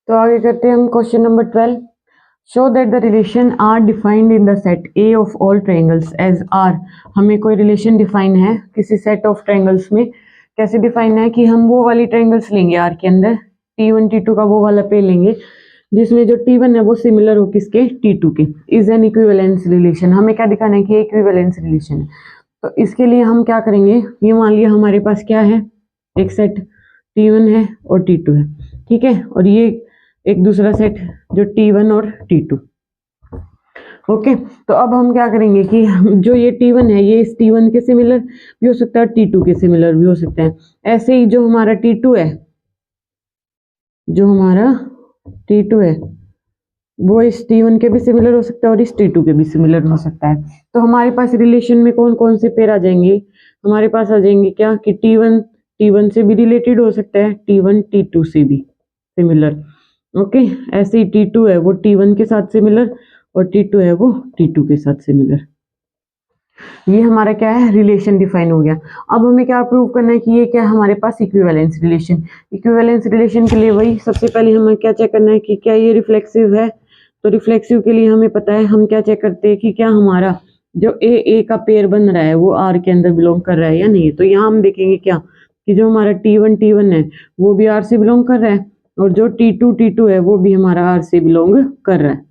तो आगे करते हैं हम question number 12। Show that the relation R defined in the set A of all triangles as R. हमें कोई रिलेशन डिफाइन है किसी सेट ऑफ ट्रायंगल्स में। कैसे डिफाइन है कि हम वो वाली ट्रायंगल्स लेंगे आर के अंदर, T1 T2 का वो वाला पे लेंगे जिसमें जो T1 है वो सिमिलर हो किसके, T2 के। Is an equivalence relation. हमें क्या दिखाना है कि इक्विवेलेंस रिलेशन है। तो इसके लिए हम क्या करेंगे, ये मान लिया हमारे पास क्या है, एक सेट T1 है और T2 है, ठीक है, और ये एक दूसरा सेट जो T1 और T2। ओके, तो अब हम क्या करेंगे कि जो ये T1 है ये इस T1 के सिमिलर भी हो सकता है, T2 के सिमिलर भी हो सकता है। ऐसे ही जो हमारा T2 है, जो हमारा T2 है वो इस T1 के भी सिमिलर हो सकता है और इस T2 के भी सिमिलर हो सकता है। तो हमारे पास रिलेशन में कौन कौन से पेयर आ जाएंगे, हमारे पास आ जाएंगे क्या कि T1 T1 से भी रिलेटेड हो सकता है, T1 T2 से भी सिमिलर। ओके, ऐसे ही T2 है वो T1 के साथ सिमिलर और T2 है वो T2 के साथ सिमिलर। ये हमारा क्या है, रिलेशन डिफाइन हो गया। अब हमें क्या प्रूव करना है कि ये क्या है, हमारे पास इक्विवेलेंस रिलेशन। इक्विवेलेंस रिलेशन के लिए वही सबसे पहले हमें क्या चेक करना है कि क्या ये रिफ्लेक्सिव है। तो रिफ्लेक्सिव के लिए हमें पता है, हम क्या चेक करते हैं कि क्या हमारा जो ए का पेयर बन रहा है वो आर के अंदर बिलोंग कर रहा है या नहीं। तो यहाँ हम देखेंगे क्या कि जो हमारा T1 है वो भी आर से बिलोंग कर रहा है और जो T2 है वो भी हमारा आर से बिलोंग कर रहा है।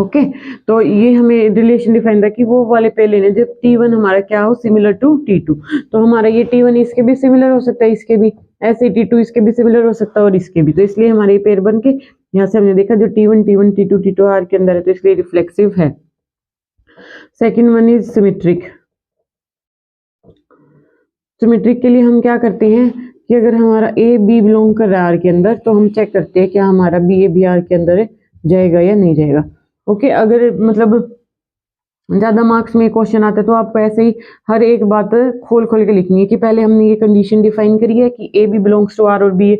ओके, तो ये हमें रिलेशन डिफाइन था कि वो वाले पे लेने जब T1 हमारा क्या हो, सिमिलर टू T2। तो हमारा ये T1 इसके भी सिमिलर हो सकता है, इसके भी, ऐसे T2 इसके भी सिमिलर हो सकता है और इसके भी। तो इसलिए हमारे ये पेयर बन के यहाँ से हमने देखा जो T1 T2 आर के अंदर है तो इसलिए रिफ्लेक्सिव है। Second one is symmetric. Symmetric के लिए हम क्या करते हैं कि अगर हमारा ए बी बिलोंग कर रहा है आर के अंदर तो हम चेक करते हैं क्या हमारा बी ए बी आर के अंदर जाएगा या नहीं जाएगा। ओके, अगर मतलब ज़्यादा मार्क्स में क्वेश्चन आता है तो आपको ऐसे ही हर एक बात खोल खोल के लिखनी है कि पहले हमने ये कंडीशन डिफाइन करी है कि A B belongs to R और बी ए,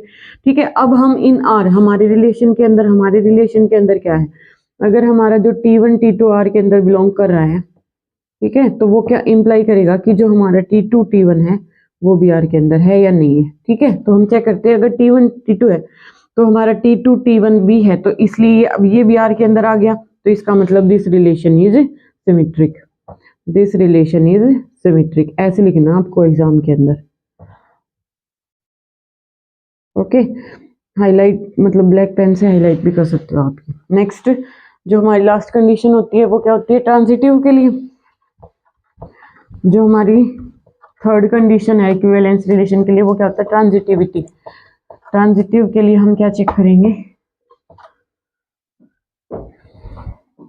ठीक है। अब हम इन आर हमारे रिलेशन के अंदर क्या है, अगर हमारा जो T1 T2 आर के अंदर बिलोंग कर रहा है, ठीक है, तो वो क्या इम्प्लाई करेगा कि जो हमारा T2 T1 है वो भी आर के अंदर है या नहीं है, ठीक है। तो हम चेक करते हैं अगर T1 T2 है तो हमारा T2 T1 भी है, तो इसलिए अब ये भी आर के अंदर आ गया। तो इसका मतलब this relation is symmetric. This relation is symmetric, ऐसे लिखना आपको एग्जाम के अंदर। ओके, हाईलाइट मतलब ब्लैक पेन से हाईलाइट भी कर सकते हो आप। नेक्स्ट जो हमारी लास्ट कंडीशन होती है वो क्या होती है, ट्रांजिटिव के लिए। जो हमारी थर्ड कंडीशन है इक्विवेलेंस रिलेशन के लिए वो क्या होता है, ट्रांजिटिविटी। ट्रांजिटिव के लिए हम क्या चेक करेंगे,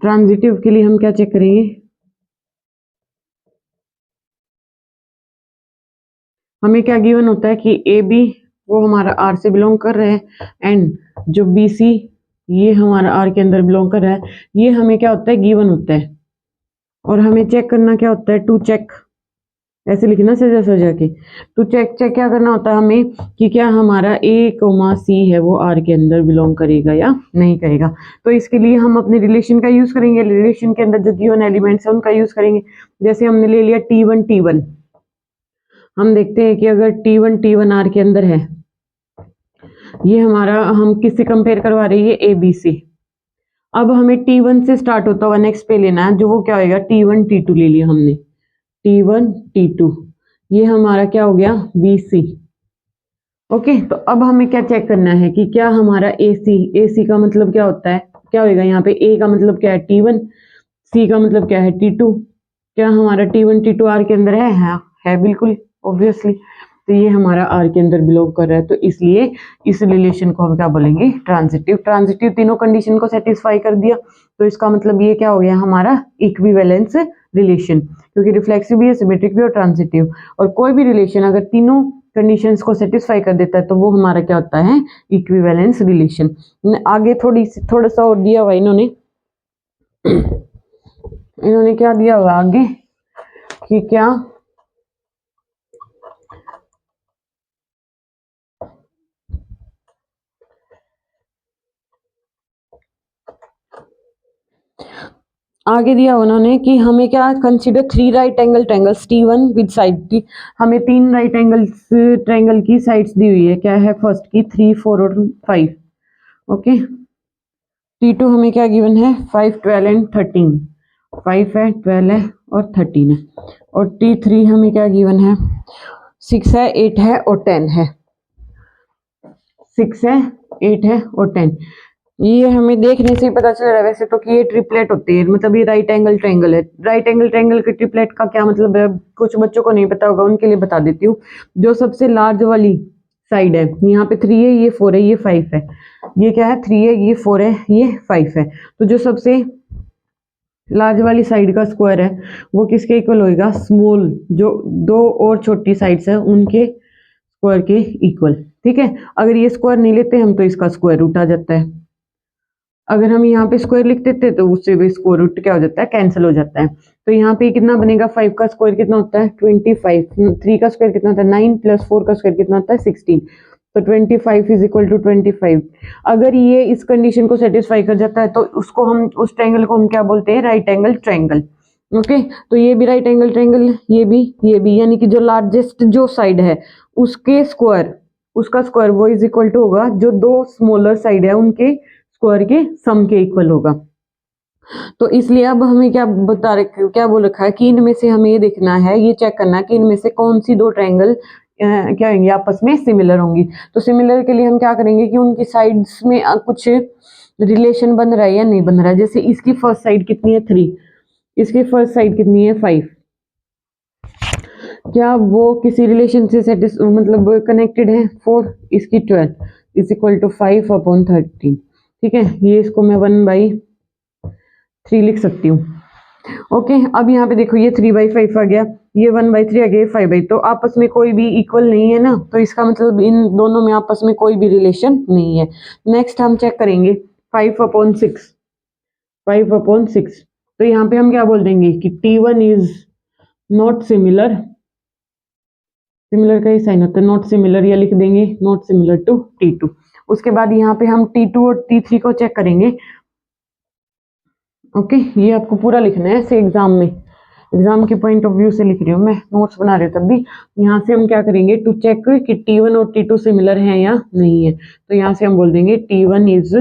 ट्रांजिटिव के लिए हम क्या चेक करेंगे, हमें क्या गिवन होता है कि ए बी वो हमारा आर से बिलोंग कर रहे हैं एंड जो बी सी ये हमारा आर के अंदर बिलोंग कर रहा है। ये हमें क्या होता है, गिवन होता है। और हमें चेक करना क्या होता है, टू चेक, ऐसे लिखना सजा सजा के। टू चेक क्या करना होता है हमें कि क्या हमारा ए कोमा सी है वो आर के अंदर बिलोंग करेगा या नहीं करेगा। तो इसके लिए हम अपने रिलेशन का यूज करेंगे, रिलेशन के अंदर जो गिवन एलिमेंट्स है उनका यूज करेंगे। जैसे हमने ले लिया T1 हम देखते हैं कि अगर T1 आर के अंदर है, ये हमारा हम किससे कंपेयर करवा रहे हैं, ए बी सी। अब हमें T1 से स्टार्ट होता हुआ नेक्स्ट पे लेना है, जो वो क्या होगा, T1 T2 ले लिया हमने, T1 T2, ये हमारा क्या हो गया, BC। ओके, तो अब हमें क्या चेक करना है कि क्या हमारा AC का मतलब क्या होता है, क्या होगा यहाँ पे, A का मतलब क्या है T1, C का मतलब क्या है T2। क्या हमारा T1 T2 आर के अंदर है, हाँ है बिल्कुल ऑब्वियसली। तो ये हमारा आर के अंदर बिलोंग कर रहा है, तो इसलिए इस रिलेशन को हम क्या बोलेंगे, ट्रांजिटिव। ट्रांजिटिव तीनों कंडीशन को सेटिस्फाई कर दिया, तो इसका मतलब ये क्या हो गया हमारा इक्विवेलेंस रिलेशन, क्योंकि रिफ्लेक्सिव भी है, सिमेट्रिक भी और ट्रांजिटिव। और कोई भी रिलेशन अगर तीनों कंडीशंस को सेटिस्फाई कर देता है तो वो हमारा क्या होता है, इक्विवेलेंस रिलेशन। आगे थोड़ा सा और दिया हुआ इन्होंने क्या दिया हुआ आगे कि क्या आगे दिया उन्होंने कि हमें क्या consider 3 right angle triangles T1 with side की। हमें 3 राइट एंगल्स ट्रायंगल की साइड्स दी हुई है, क्या है, फर्स्ट की 3 4 और 5। ओके। T2 हमें क्या गिवन है 5, 12 एंड 13, 5 है, 12 है और 13 है। और T3 हमें क्या गिवन है 6 है, 8 है और 10 है, 6 है, 8 है और 10। ये हमें देखने से ही पता चल रहा है वैसे तो कि ये ट्रिपलेट होती है, मतलब ये राइट एंगल ट्रायंगल है। राइट एंगल ट्रायंगल के ट्रिपलेट का क्या मतलब है, कुछ बच्चों को नहीं पता होगा, उनके लिए बता देती हूँ। जो सबसे लार्ज वाली साइड है, यहाँ पे 3 है, ये 4 है, ये 5 है, ये क्या है 3 है, ये 4 है, ये 5 है। तो जो सबसे लार्ज वाली साइड का स्क्वायर है वो किसके इक्वल होएगा, स्मॉल जो दो और छोटी साइड्स है उनके स्क्वायर के इक्वल। ठीक है, अगर ये स्क्वायर नहीं लेते हम तो इसका स्क्वायर रूट आ जाता है। अगर हम यहाँ पे स्क्वायर लिख देते तो उससे भी स्क्वायर रूट क्या हो जाता है, कैंसिल हो जाता है। तो यहाँ पे कितना बनेगा, 5 का स्क्वायर कितना होता है 25, 3 का स्क्वायर कितना होता है 9 प्लस 4 का स्क्वायर कितना होता है 16। तो 25 इज इक्वल टू 25। अगर ये इस कंडीशन को सेटिस्फाई कर जाता है तो उसको हम, उस ट्रायंगल को हम क्या बोलते हैं, राइट एंगल ट्रायंगल। ओके, तो ये भी राइट एंगल ट्रायंगल, ये भी, यानी कि जो लार्जेस्ट जो साइड है उसके स्क्वायर, उसका स्क्वायर वो इज इक्वल टू होगा जो दो स्मॉलर साइड है उनके स्क्वायर के सम के इक्वल होगा। तो इसलिए अब हमें क्या बता रखे, क्या बोल रखा है कि इनमें से हमें ये देखना है, ये चेक करना है कि इनमें से कौन सी दो ट्रायंगल क्या होंगी, आपस में सिमिलर होंगी। तो सिमिलर के लिए हम क्या करेंगे कि उनकी साइड्स में कुछ रिलेशन बन रहा है या नहीं बन रहा है। जैसे इसकी फर्स्ट साइड कितनी है 3, इसकी फर्स्ट साइड कितनी है 5, क्या वो किसी रिलेशन से मतलब कनेक्टेड है। 4, इसकी 12 इज इक्वल टू 5/13। ठीक है, ये इसको मैं 1/3 लिख सकती हूँ। ओके, अब यहाँ पे देखो ये 3/5 आ गया, ये 1/3 आ गया, ये 5/8। तो आपस में कोई भी इक्वल नहीं है ना, तो इसका मतलब इन दोनों में आपस में कोई भी रिलेशन नहीं है। नेक्स्ट हम चेक करेंगे 5/6, 5/6। तो यहाँ पे हम क्या बोल देंगे कि T1 is not similar, similar का ही साइन होता है, नॉट सिमिलर, या लिख देंगे नॉट सिमिलर टू T2। उसके बाद यहाँ पे हम T2 और T3 को चेक करेंगे। ओके, ये आपको पूरा लिखना है ऐसे एग्जाम में, एग्जाम के पॉइंट ऑफ व्यू से लिख रही हूँ मैं, नोट्स बना रही हूँ तब भी। यहाँ से हम क्या करेंगे टू चेक कि T1 और T2 सिमिलर हैं या नहीं है। तो यहाँ से हम बोल देंगे T1 is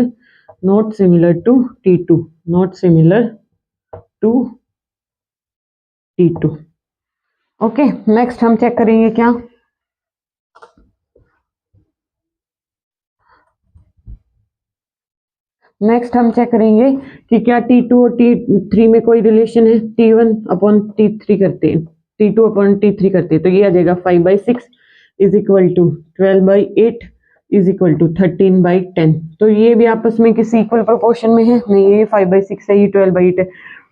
not similar to T2, not similar to T2। Okay, next हम चेक करेंगे क्या, नेक्स्ट हम चेक करेंगे कि क्या T2 और T3 में कोई रिलेशन है। T1/T3 करते हैं, T2/T3 करते हैं, तो ये आ जाएगा 5/6 is equal to 12/8 is equal to 13/10। तो ये भी आपस में किसी इक्वल प्रोपोर्शन में है नहीं, ये 5/6 है, ये 12/8 है,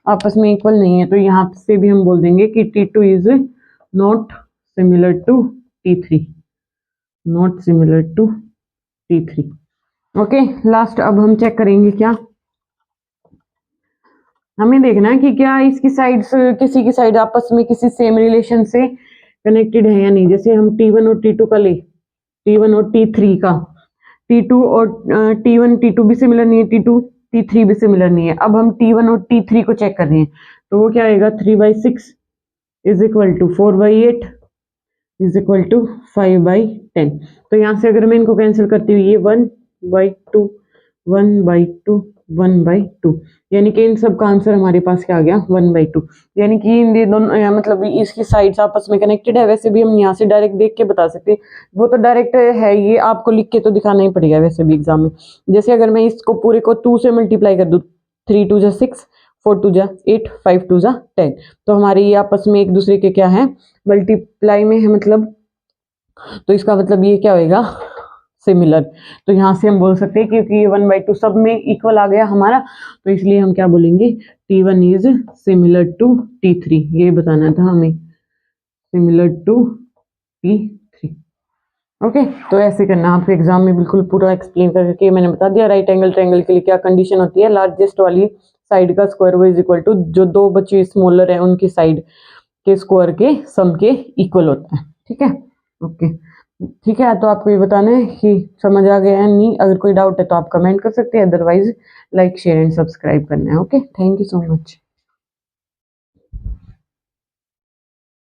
आपस में इक्वल नहीं है। तो यहाँ से भी हम बोल देंगे कि T2 is not similar to T3, not similar to T3। Okay, last अब हम चेक करेंगे क्या, हमें देखना है कि क्या इसकी साइड्स, किसी की साइड आपस में किसी सेम रिलेशन से कनेक्टेड है या नहीं। जैसे हम T1 और T2 का ले, T1 और T3 का, T2 और T1 T2 भी सिमिलर नहीं है, T2 T3 भी सिमिलर नहीं है। अब हम T1 और T3 को चेक कर रहे हैं, तो वो क्या आएगा 3/6 is equal to 4/8 is equal to 5/10। तो यहाँ से अगर मैं इनको कैंसिल करती हूँ, ये 1/2 1/2 1/2, यानी कि इन सब का आंसर हमारे पास क्या आ गया 1/2। यानी कि ये दोनों मतलब इसकी साइड्स आपस में कनेक्टेड है। वैसे भी हम यहाँ से डायरेक्ट देख के बता सकते हैं, वो तो डायरेक्ट है, ये आपको लिख के तो दिखाना ही पड़ेगा वैसे भी एग्जाम में। जैसे अगर मैं इसको पूरे को 2 से मल्टीप्लाई कर दूँ, 3 2 6, 4 2 8, 5 2 10, तो हमारे ये आपस में एक दूसरे के क्या है, मल्टीप्लाई में है मतलब, तो इसका मतलब ये क्या होएगा सिमिलर। तो यहाँ से हम बोल सकते हैं क्योंकि ये 1/2 सब में इक्वल आ गया हमारा, तो इसलिए हम क्या बोलेंगे T1 is similar to T3, ये बताना था हमें, सिमिलर टू T3। ओके, तो ऐसे करना आपके एग्जाम में, बिल्कुल पूरा एक्सप्लेन करके मैंने बता दिया। राइट एंगल ट्रायंगल के लिए क्या कंडीशन होती है, लार्जेस्ट वाली साइड का स्क्वायर वो इज इक्वल टू जो दो बचे स्मॉलर है उनकी साइड के स्क्वायर के सम के इक्वल होता है। ठीक है, ओके, ठीक है। तो आपको ये बताना है कि समझ आ गया है नहीं, अगर कोई डाउट है तो आप कमेंट कर सकते हैं, otherwise like share and subscribe करना है। Okay, thank you so much.